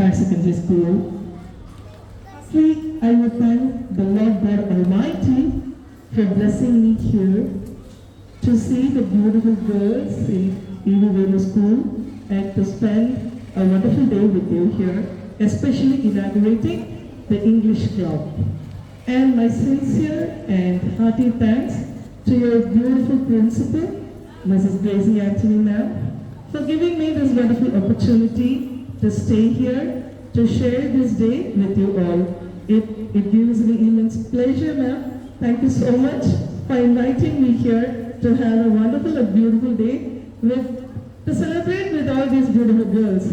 Higher Secondary School. Firstly, I would thank the Lord God Almighty for blessing me here to see the beautiful girls in Eva Velu School and to spend a wonderful day with you here, especially inaugurating the English Club. And my sincere and hearty thanks to your beautiful principal, Mrs. Daisy Anthony ma'am, for giving me this wonderful opportunity to stay here, to share this day with you all. It gives me immense pleasure, ma'am. Thank you so much for inviting me here to have a wonderful and beautiful day to celebrate with all these beautiful girls.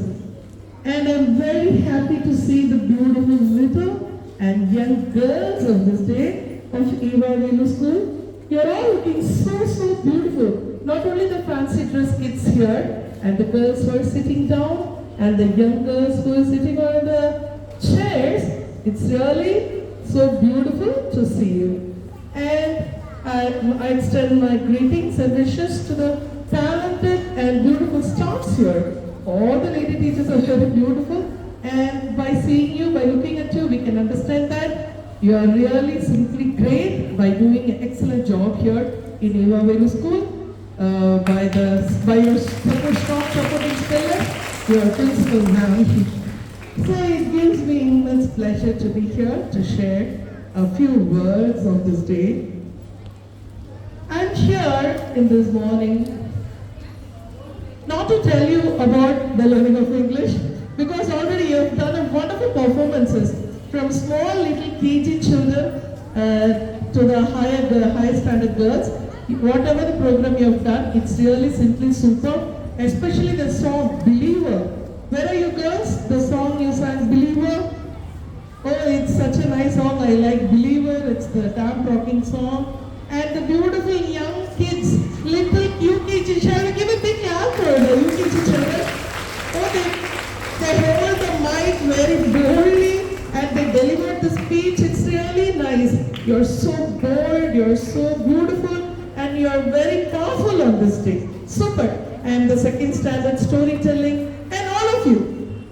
And I'm very happy to see the beautiful little and young girls of this day of Eva Velu School. You're all looking so beautiful. Not only the fancy dress kids here and the girls who are sitting down and the young girls who are sitting on the chairs. It's really so beautiful to see you. And I extend my greetings and wishes to the talented and beautiful staffs here. All the lady teachers are very beautiful, and by seeing you, by looking at you, we can understand that you are really simply great by doing an excellent job here in Eva Velu School. By your strong supporting spirit, your principal now. So it gives me immense pleasure to be here to share a few words of this day. I'm here in this morning not to tell you about the learning of English, because already you have done a wonderful performances from small little KG children to the higher standard girls. Whatever the program you have done, it's really simply super, especially the song Believer. Where are you girls? The song you sang, Believer? Oh, it's such a nice song. I like Believer. It's the damn rocking song. And the beautiful young kids, little UKG. Shall we give a big clap for the UKG children? Oh, they hold the mic very boldly and they deliver the speech. It's really nice. You're so bold, you're so beautiful, and you're very powerful on this day. Super. And the second standard storytelling, and all of you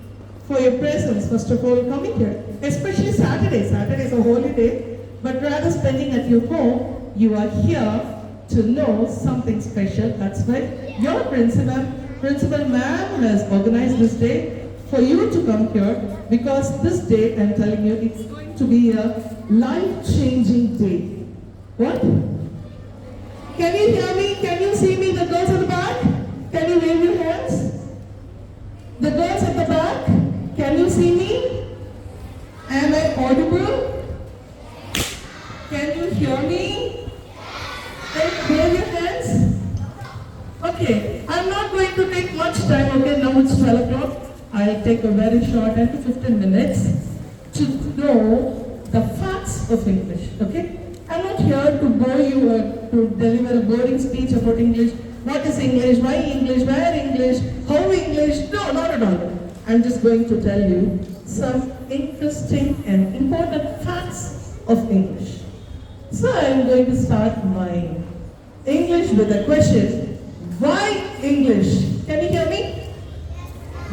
for your presence, first of all, coming here. Especially Saturday. Saturday is a holy day, but rather spending at your home, you are here to know something special. That's why your principal ma'am has organized this day for you to come here, because this day, I'm telling you, it's going to be a life-changing day. What? Can you hear me? Can you see me? The girls at the back? Can you wave your hands? The girls at the back? Can you see me? Am I audible? Can you hear me? Then wave your hands. Okay, I'm not going to take much time. Okay, now it's 12 o'clock. I'll take a very short 10 to 15 minutes to know the facts of English. Okay? I'm not here to bore you or to deliver a boring speech about English. What is English? Why English? Where English? How English? No, not at all. I'm just going to tell you some interesting and important facts of English. So I'm going to start my English with a question. Why English? Can you hear me?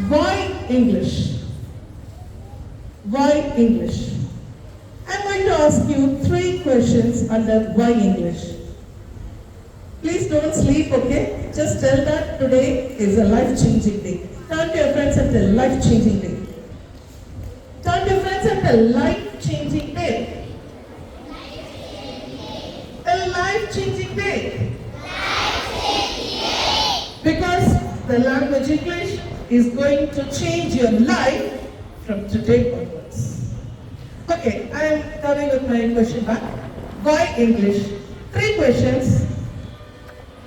Why English? Why English? I'm going to ask you 3 questions under why English. Please don't sleep, okay? Just tell that today is a life-changing day. Turn to your friends and tell life-changing day. Turn to your friends and tell life-changing day. A life-changing day. Because the language English is going to change your life from today onwards. Okay, I am coming with my question back. Why English? 3 questions.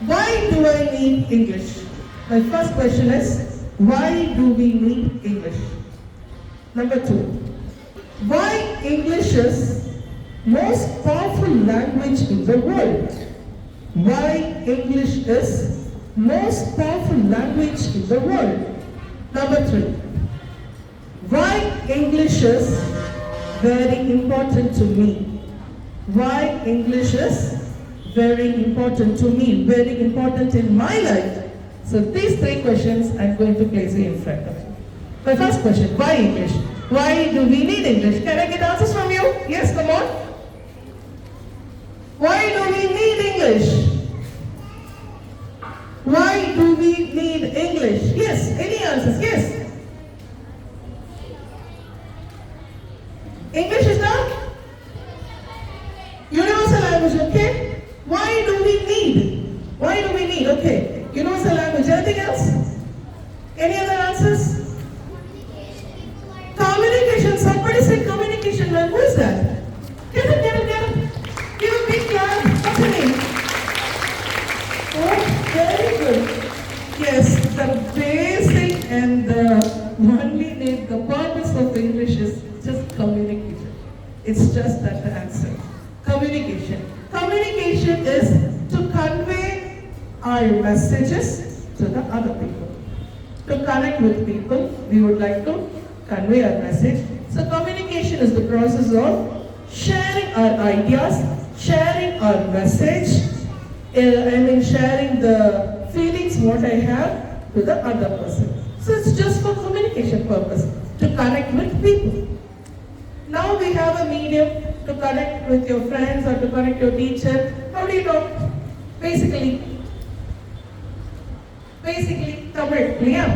Why do I need English? My first question is, why do we need English? Number 2, why English is most powerful language in the world? Why English is most powerful language in the world? Number 3, why English is very important to me? Why English is very important to me, very important in my life? So these 3 questions I'm going to place in front of you. My first question, why English? Why do we need English? Can I get answers from you? Yes, come on. Why do we need English? Why do we need English? Yes, any answers? Yes. English is the universal language, okay? Why do we need? Why do we need? Okay. Universal language. Anything else? Any other answers? Communication. Somebody said communication. Man, who is that? Get it, get it, get it. Give a big clap. What's the name? Oh, very good. Yes, the basic and the only need, the purpose of English is just communication. It's just that the answer. Communication. Communication is to convey our messages to the other people. To connect with people, we would like to convey our message. So communication is the process of sharing our ideas, sharing our message, sharing the feelings what I have to the other person. So it's just for communication purpose, to connect with people. Now we have a medium to connect with your friends or to connect your teacher. How do you talk? Basically, Tamil, yeah.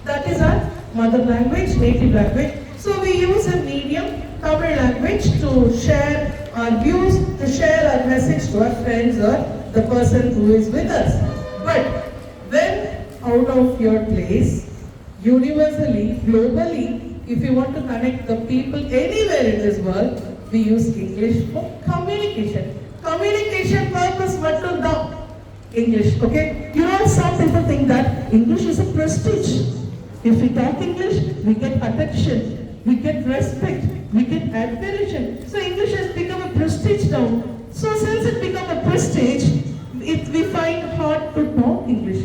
That is our mother language, native language. So we use a medium, Tamil language, to share our views, to share our message to our friends or the person who is with us. But when out of your place, universally, globally, if you want to connect the people anywhere in this world, we use English for communication. Communication purpose mattum da English, okay? You know, some people think that English is a prestige. If we talk English, we get attention, we get respect, we get admiration. So English has become a prestige now. So since it become a prestige, we find hard to talk English.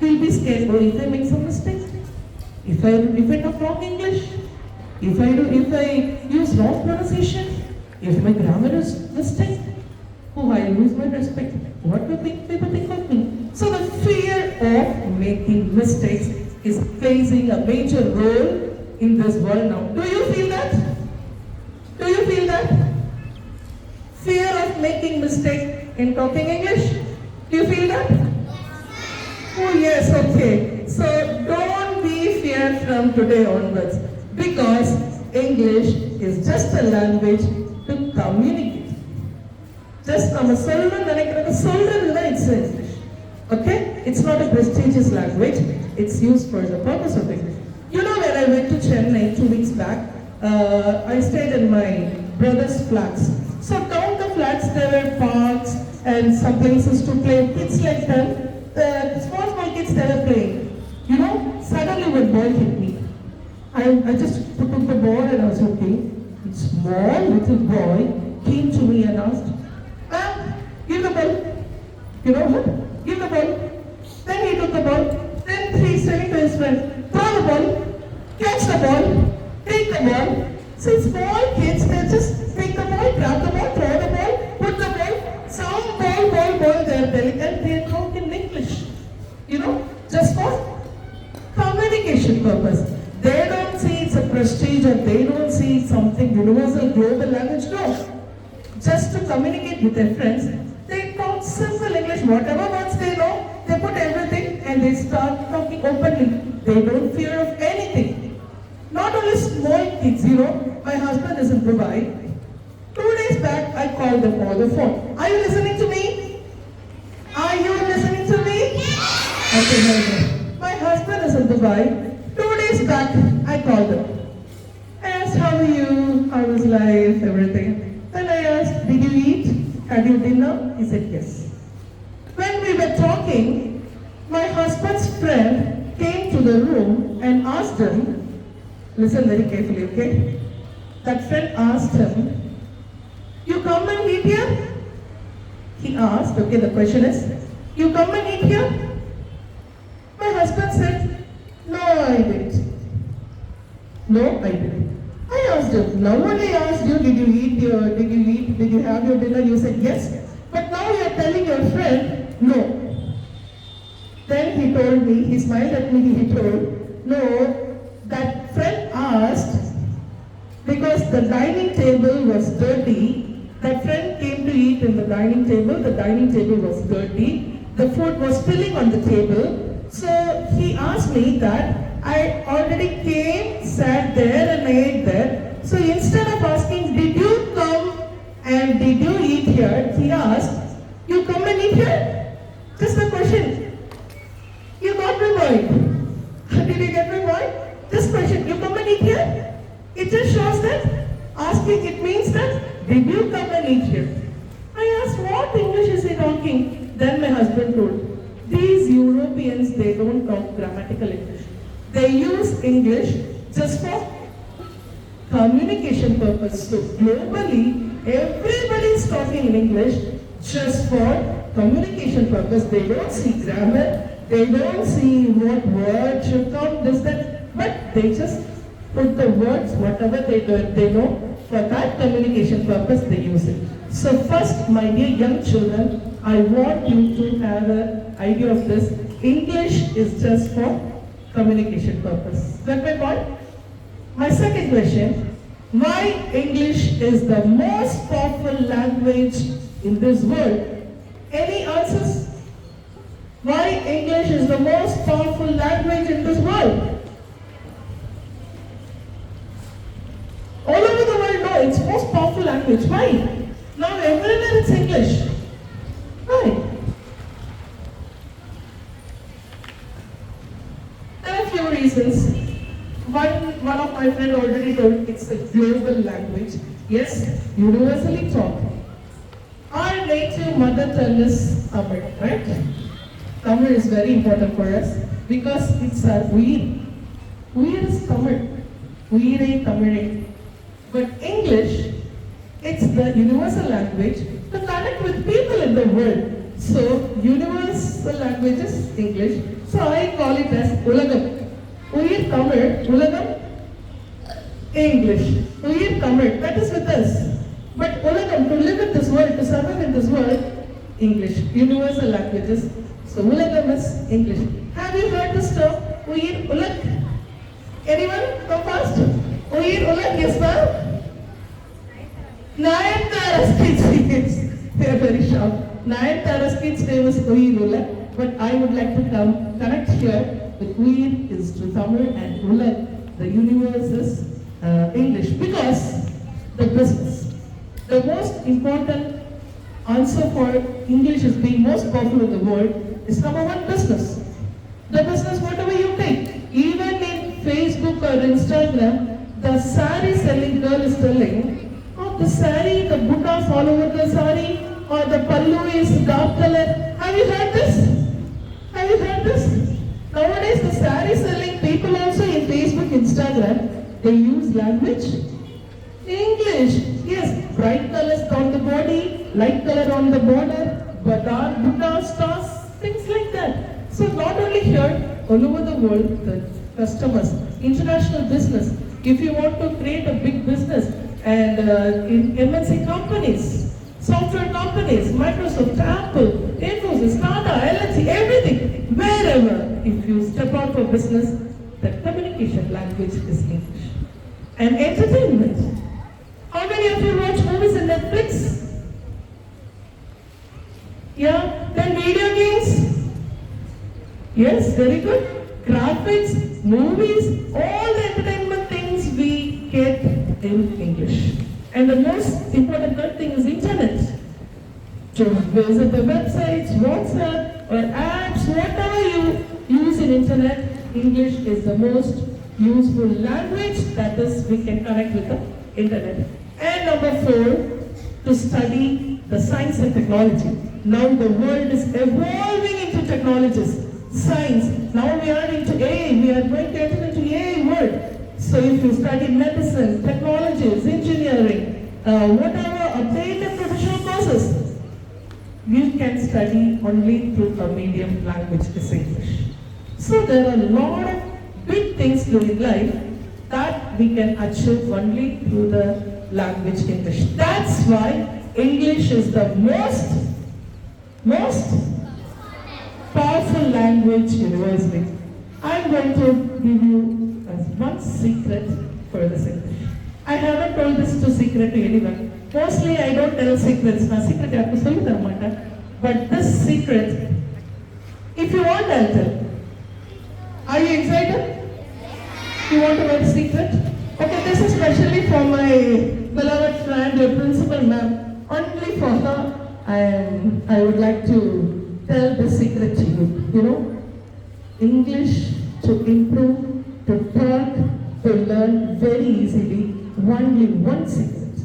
We'll be scared, oh, if I make some mistakes, if I talk wrong English, if I use wrong pronunciation, if my grammar is mistake, oh, I lose my respect. What will people think of me? So the fear of making mistakes is facing a major role in this world now. Do you feel that? Do you feel that? Fear of making mistake in talking English? Do you feel that? Oh yes, okay. So don't be feared from today onwards, because English is just a language to communicate. Just it's English. Okay? It's not a prestigious language. It's used for the purpose of English. You know, when I went to Chennai 2 weeks back, I stayed in my brother's flats. So down the flats there were parks and some places to play. Kids like them, the small kids, they were playing. You know, suddenly one ball hit me. I just took the ball and I was looking. A small little boy came to me and asked, give the ball. You know what? Give the ball. Then he took the ball. Then he's saying to his friend, throw the ball, catch the ball, take the ball. So small kids, they just take the ball, grab the ball, throw the ball, put the ball, some ball, they're telling, and they talk in English. You know, just for communication purpose. They don't see it's a prestige or they don't see something universal global language. No. Just to communicate with their friends, they talk simple English, whatever words they know, they put everything and they start talking openly. They don't fear of anything. Not only small kids, you know, my husband is in Dubai. 2 days back, I called them over the phone. Are you listening to me? Are you listening to me? Okay, my husband is in Dubai. 2 days back, I called him. I asked, how are you? How is life? Everything. Then I asked, did you eat? Had you dinner? He said, yes. When we were talking, my husband's friend came to the room and asked him, listen very carefully, okay? That friend asked him, you come and eat here? He asked, okay, the question is, you come and eat here? My husband said, no, I didn't. No, I didn't. I asked him, now only asked you, did you have your dinner? You said yes. But now you are telling your friend, no. Then he told me, he smiled at me, he told, no, that asked, because the dining table was dirty, that friend came to eat in the dining table was dirty, the food was spilling on the table, so he asked me that I already came, sat there and ate there, so instead of asking, did you come and did you eat here, he asked, you come and eat here? Just a question. You got my point. Did you get my point? This question, you come and eat here? It just shows that asking, it means that, did you come and eat here? I asked, what English is he talking? Then my husband told, these Europeans, they don't talk grammatical English. They use English just for communication purpose. So globally, everybody is talking in English just for communication purpose. They don't see grammar, they don't see what word should come, this, that, but they just put the words, whatever they know, for that communication purpose they use it. So first, my dear young children, I want you to have an idea of this. English is just for communication purpose. Got my point? My second question, why English is the most powerful language in this world? Any answers? Why English is the most powerful language in this world? All over the world, no, it's most powerful language. Why? Now everywhere it's English. Why? There are a few reasons. One of my friends already told it's a global language. Yes, universally taught. Our native mother tongue is Tamil, right? Tamil is very important for us because it's our Uyir. Uyir is Tamil. Uyire Tamile. But English, it's the universal language to connect with people in the world. So, universal language is English. So, I call it as Ulagam. Uyir Tamil, Ulagam, English. Uyir Tamil, that is with us. But Ulagam, to live in this world, to survive in this world, English. Universal languages. So, Ulagam is English. Have you heard this term? Uyir Ulag? Anyone? Come fast. Uyir Ulag, yes ma'am? Nayanthara's kids, they are very sharp. Nayanthara's kids name is Uyir Ulag, but I would like to connect here with Uyir is to Tamil and Ulag, the universe is English, because the business. The most important answer for English as being most powerful in the world is number one, business. The business, whatever you take, even in Facebook or Instagram, the sari selling girl is telling, oh, the sari, the buttas all over the sari, or the pallu is dark color. Have you heard this? Have you heard this? Nowadays, the sari selling people also in Facebook, Instagram, they use language English. Yes, bright colors on the body, light color on the border, Buddha stars, things like that. So not only here, all over the world, the customers, international business, if you want to create a big business and in MNC companies, software companies, Microsoft, Apple, Infosys, Tata, LNC, everything, wherever, if you step out for business, the communication language is English. And entertainment. How many of you watch movies on Netflix? Yeah? Then video games? Yes, very good. Graphics, movies, all the entertainment things we get in English. And the most important third thing is internet. To visit the websites, WhatsApp, or apps, whatever you use in internet, English is the most useful language, that is, we can connect with the internet. And number 4, to study the science and technology. Now the world is evolving into technologies. Science, now we are into AI, we are going to enter into AI world. So if you study medicine, technologies, engineering, whatever, updated professional courses, you can study only through a medium language is English. So there are a lot of big things during life that we can achieve only through the language English. That's why English is the most powerful language universally. I'm going to give you one secret for the secret. I haven't told this to secret to anyone. Mostly I don't tell secrets. Now secret I have to solve the matter. But this secret, if you want, I'll tell. Are you excited? You want to know the secret? Okay, this is specially for my beloved friend, your principal ma'am. Only for her, I would like to tell the secret to you. You know, English to improve, to talk, to learn very easily. Only one secret.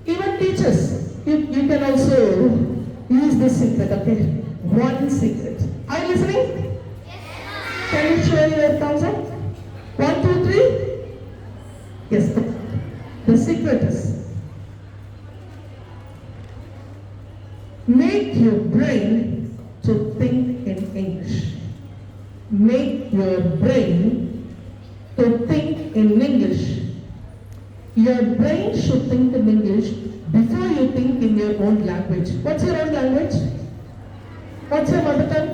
Even teachers, you can also use this secret, okay? One secret. Are you listening? Can you show your thumbs up? 1, 2, 3. Yes. The secret is make your brain to think in English. Make your brain to think in English. Your brain should think in English before you think in your own language. What's your own language? What's your mother tongue?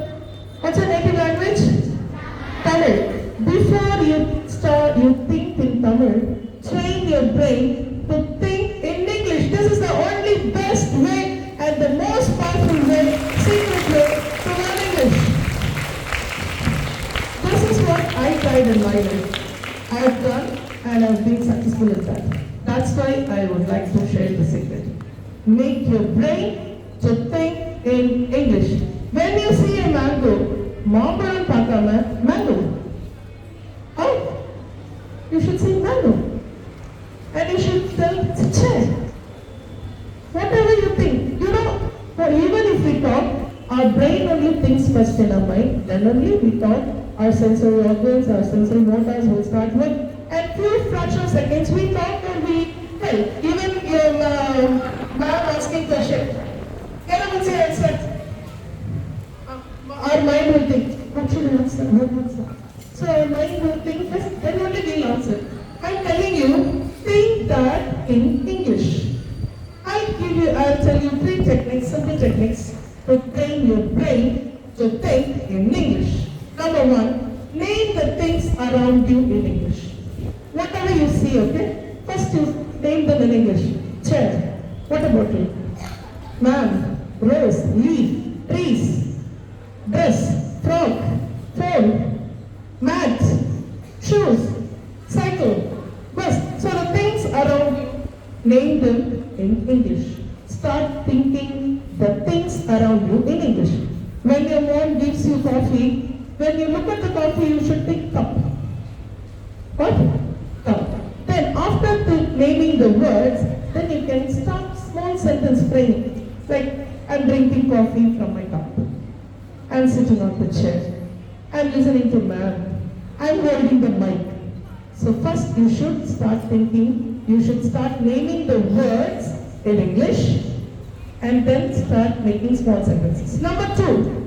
What's your native language? Tamil. Before you think in Tamil, train your brain to think in English. This is the only best way and the most powerful way, secret way to learn English. This is what I tried in my life. I have done and I have been successful in that. That's why I would like to share the secret. Make your brain to think in English. When you see a mango, மாம்பழம் பார்க்காம mango. Oh, you should say mango. And you should tell it's a chair. Whatever you think. You know, even if we talk, our brain only thinks first in our mind, then only we talk, our sensory organs, our sensory motors will start working. And few fraction of seconds we talk and we tell. Even your ma'am asking question. Can I say answer? Our mind will think, what should I answer? What answer? So our mind will think first, then only we'll answer. I'm telling you, think that in English. I'll tell you 3 techniques, simple techniques to train your brain to think in English. Number 1, name the things around you in English. Whatever you see, okay? First you name them in English. Chair, water bottle, man, rose, leaf, trees, dress, frog, phone, mat, shoes, cycle, bus. So the things around you, name them in English. Start thinking the things around you in English. When your mom gives you coffee, when you look at the coffee, you should think cup. What? Cup. Then after naming the words, then you can start small sentence framing. Like, I'm drinking coffee from my cup. I'm sitting on the chair. I'm listening to ma'am. I'm holding the mic. So first you should start thinking, you should start naming the words in English and then start making small sentences. Number two,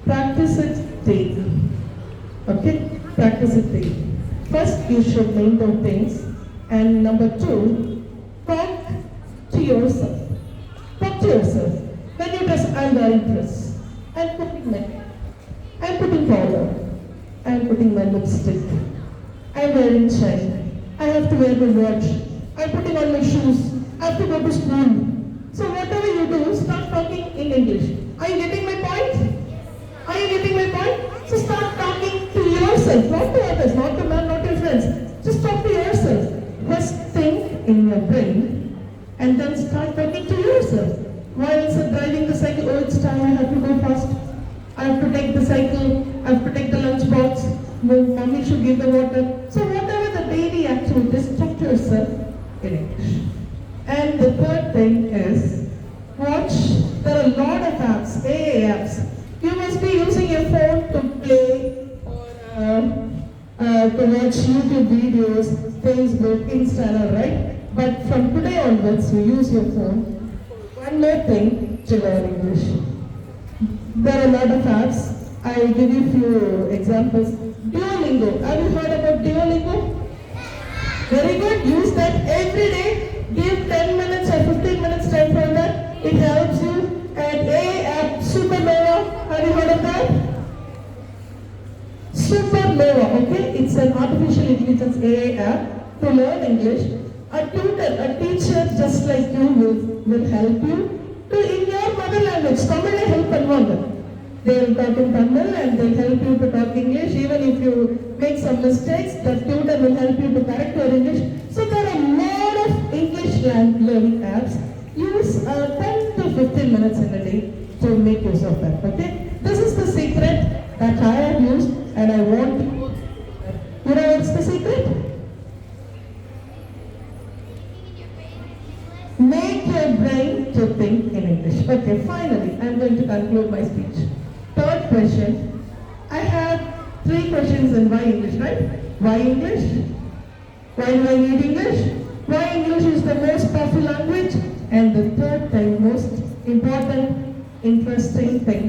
practice it daily. Okay? Practice it daily. First you should name the things, and number 2, talk to yourself. Talk to yourself. When you dress, I'm wearing dress. I'm putting makeup. I'm putting powder. I'm putting my lipstick. I'm wearing chain. I have to wear the watch. I'm putting on my shoes. I have to go to school. So whatever you do, start talking in English. Are you getting my point? Are you getting my point? So start talking to yourself, not to others, not to man, not to your friends. Just talk to yourself. First think in your brain and then start talking to yourself. While driving the cycle, oh it's time, I have to go fast. I have to take the cycle, I have to take the lunch box, mommy should give the water. So whatever the daily activities, talk to yourself in English. And the third thing is, watch, there are a lot of apps, AA apps. You must be using your phone to play or to watch YouTube videos, Facebook, Instagram, right? But from today onwards, you use your phone. One more thing to learn English. There are a lot of apps. I will give you a few examples. Duolingo. Have you heard about Duolingo? Very good. Use that every day. Give 10 minutes or 15 minutes time for that. It helps you. And A app Supernova. Have you heard of that? Supernova. Nova, okay? It's an artificial intelligence AI app to learn English. A tutor, a teacher just like you will help you to in your mother language. Tamil help பண்ணுவாங்க. They'll talk in Tamil and they'll help you to talk English. Even if you make some mistakes, the tutor will help you to correct your English. So there are a lot of English learning apps. Use 10 to 15 minutes in a day to make use of that. Okay? This is the secret that I have used and I want to. You know what's the secret? Make your brain to think in English. Okay, finally, I'm going to conclude my speech. Third question. I have 3 questions in why English, right? Why English? Why do I need English? Why English is the most powerful language? And the third thing, most important, interesting thing.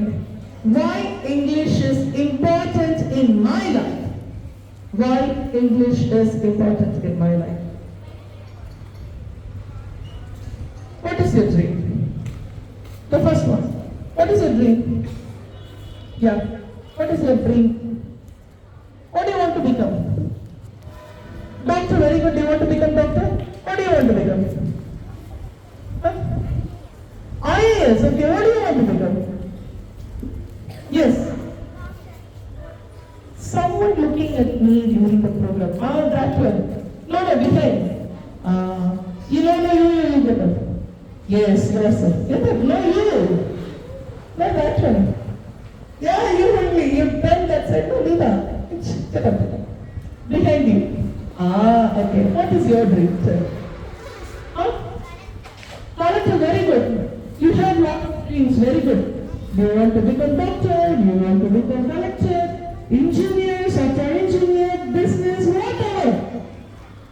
Why English is important in my life? Why English is important in my life? What is your dream? The first one. What is your dream? Yeah. What is your dream? What do you want to become? Doctor, very good. Do you want to become doctor? What do you want to become? Huh? IAS. Okay. What do you want to become? Yes. Someone looking at me during the program. Ah, that one. No, behind. You don't know you get up. Yes, sir. Get up. No, you. Not that one. Yeah, you only. You've done that side. No, Lina. Get up. Behind you. Ah, okay. What is your dream, sir? Huh? Collector, very good. You have lot of dreams. Very good. Do you want to become doctor? Do you want to become collector? Engineer, software engineer, business, whatever.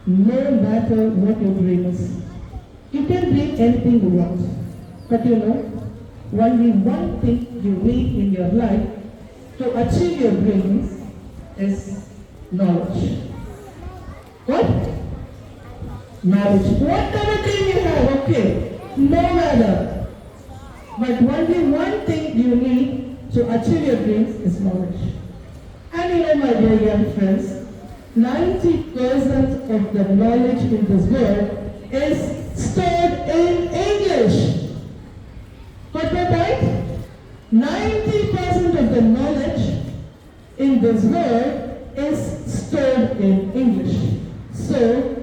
No matter what your dream is. You can dream anything you want. But you know, only one thing you need in your life to achieve your dreams is knowledge. What? Knowledge. Whatever dream you have, okay. No matter. But only one thing you need to achieve your dreams is knowledge. And you know, my dear young friends, 90% of the knowledge in this world is stored in English. Got that right? 90% of the knowledge in this world is stored in English. So,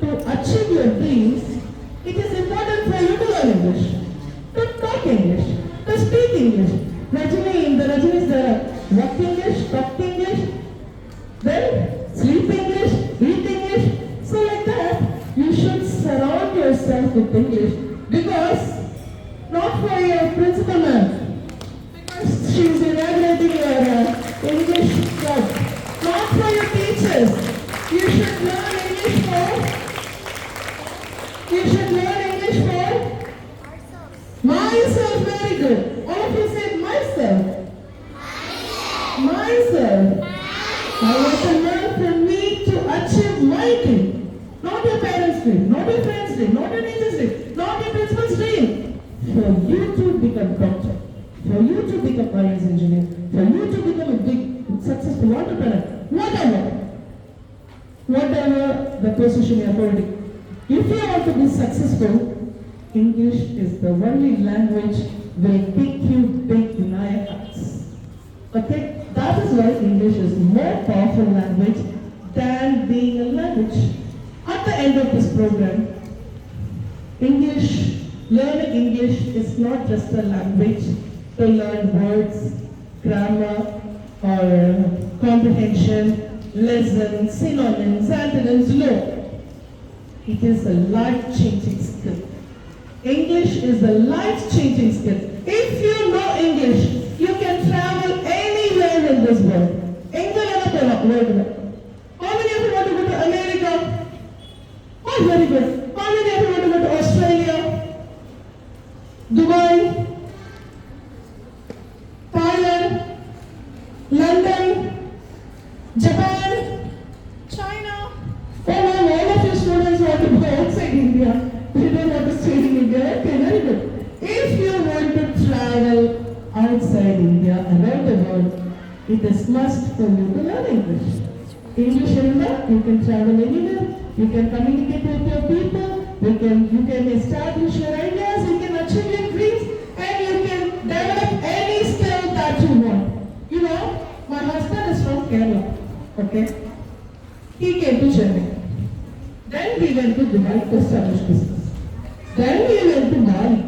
to achieve your dreams, it is important for you to learn English, to talk English, to speak English. Rajini, in the Rajini is there, walk English, talk English, then sleep English, eat English. So like that, you should surround yourself with English because not for your principal ma'am, because she is inaugurating your English club. Not for your teachers. You should learn English for. You should learn English for myself. Very good. All of you said myself. Myself. I want to learn from me to achieve my dream. Not your parents' dream, not your friends' dream, not your teacher's dream, not your principal's dream. For you to become doctor, for you to become IAS engineer, for you to become a big successful entrepreneur, whatever the position you are holding. If you want to be successful, English is the only language will take you big in our hearts. Okay? That is why English is more powerful language than being a language. At the end of this program, learning English is not just a language to learn words, grammar, or comprehension, lessons, synonyms, antonyms. No. It is a life-changing skill. English is a life-changing skill. If you know English, you can travel anywhere in this world. How many of you want to go to America? Oh, very good. How many of you want to go to Australia? Dubai? Thailand? London? Japan? China? Oh, no, all of you students want to go outside India. You don't want to stay in India. Okay, very good. If you want to travel outside India, around the world, It is must for you to learn English. English enough, you can travel anywhere, you can communicate with your people, you can establish your ideas, you can achieve your dreams, and you can develop any skill that you want. You know, my husband is from Kerala, okay? He came to Chennai. Then we went to Dubai to establish business. Then we went to Bali.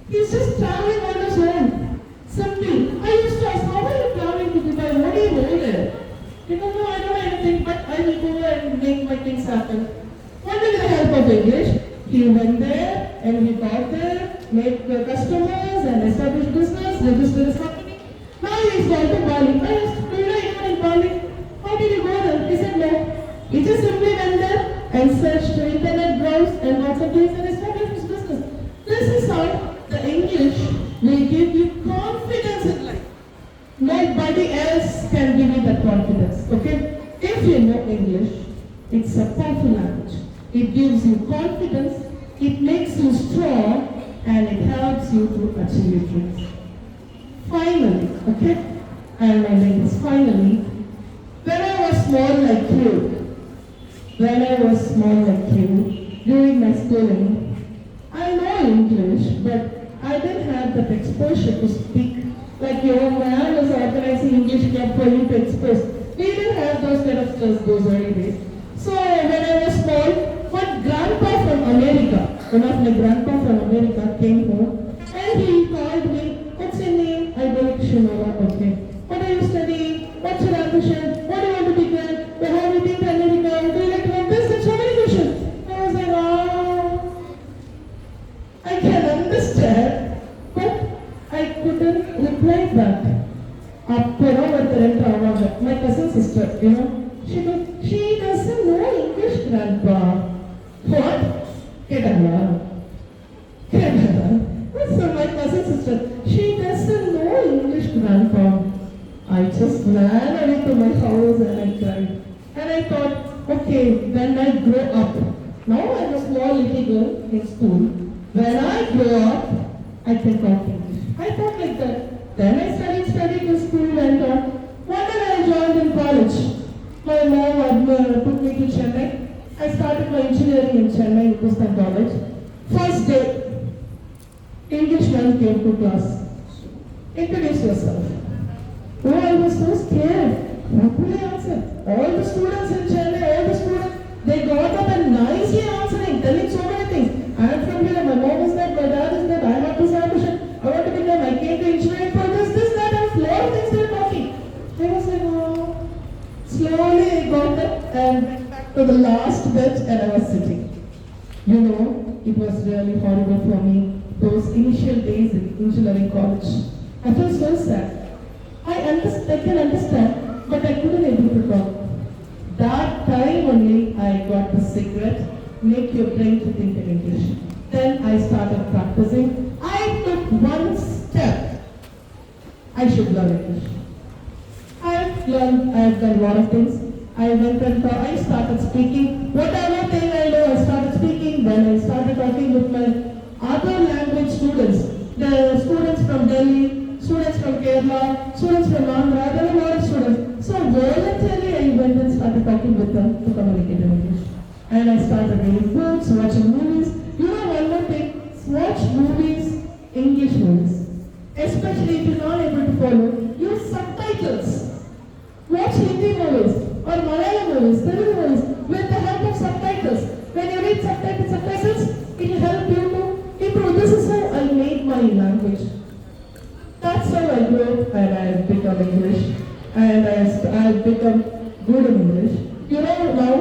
He's just traveling on his own. Simply, I used to ask, how are you traveling to Dubai? What do you know there? He goes, no, I don't know anything, but I will go and make my things happen. What with the help of English? He went there and he got there, made the customers and established business, registered his company. Now he's gone to Bali. I asked, do you know anyone in Bali? How did you go there? He said, no. He just simply went there and searched the internet, browsed and got some things and established his business. This is how the English will give you confidence in life. Nobody else can give you that confidence, okay? If you know English, it's a powerful language. It gives you confidence, it makes you strong, and it helps you to achieve your dreams. Finally, okay? And my name is finally. When I was small like you, during my schooling, I know English, but I didn't have that exposure to speak. Like your man was organizing English club for you to express. We didn't have those kind of skills those early days. So when I was small, one of my grandpa from America came home and he called me, what's your name? I go, Shimara, okay. What are you studying? What's your ambition? What do you want to become? Where have you been to America? Do you like to have this? And so many questions. I was like, oh, I can understand, but I couldn't reply back. My cousin sister, she doesn't know English, grandpa. What? Kerala. So my cousin sister, she doesn't know English, grandpa. I just ran away to my house and I cried. And I thought, okay, when I grow up, now I'm a small little girl in school. When I grow up, I can talk English. I thought like that. Then I studied in school and one day I joined in college. My mom took me to Chennai. I started my engineering in Chennai, Hindustan College. First day, Englishman came to class. Introduce yourself. Oh, I was so scared. What will I answer? All the students in Chennai, they got up and nicely answering, telling so many things. I am from here, my mom is there, my dad is there, I have this ambition, I want to become, I came to engineering for this, that, and a lot of things they were talking. I was like, oh. Slowly I got up and went back to the last bench and I was sitting. It was really horrible for me, those initial days in engineering college. I felt so sad. I can understand, but I couldn't able to talk. That time only I got the secret, make your brain to think in English. Then I started practicing. I took one step. I should learn English. I have done a lot of things. I went and I started speaking. Whatever thing I know, I started speaking. Then I started talking with my other language students. The students from Delhi, students from Kerala, students from Andhra, there were a lot of students. So voluntarily I went and started talking with them to communicate in English. And I started reading books, watching movies. One more thing, watch movies, English movies. Especially if you're not able to follow, use subtitles. Watch Hindi movies or Malayalam movies, Telugu movies with the help of subtitles. When you read subtitles, it will help you to improve. This is how I made my language. That's how I grew up and I have become English. And I have become good in English. Now,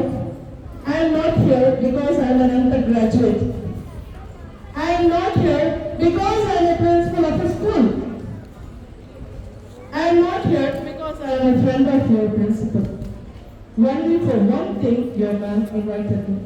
I am not here because I am an undergraduate. I am not here because I am a principal of a school. I am not here because I am a friend of your principal. Only for one thing your man invited me.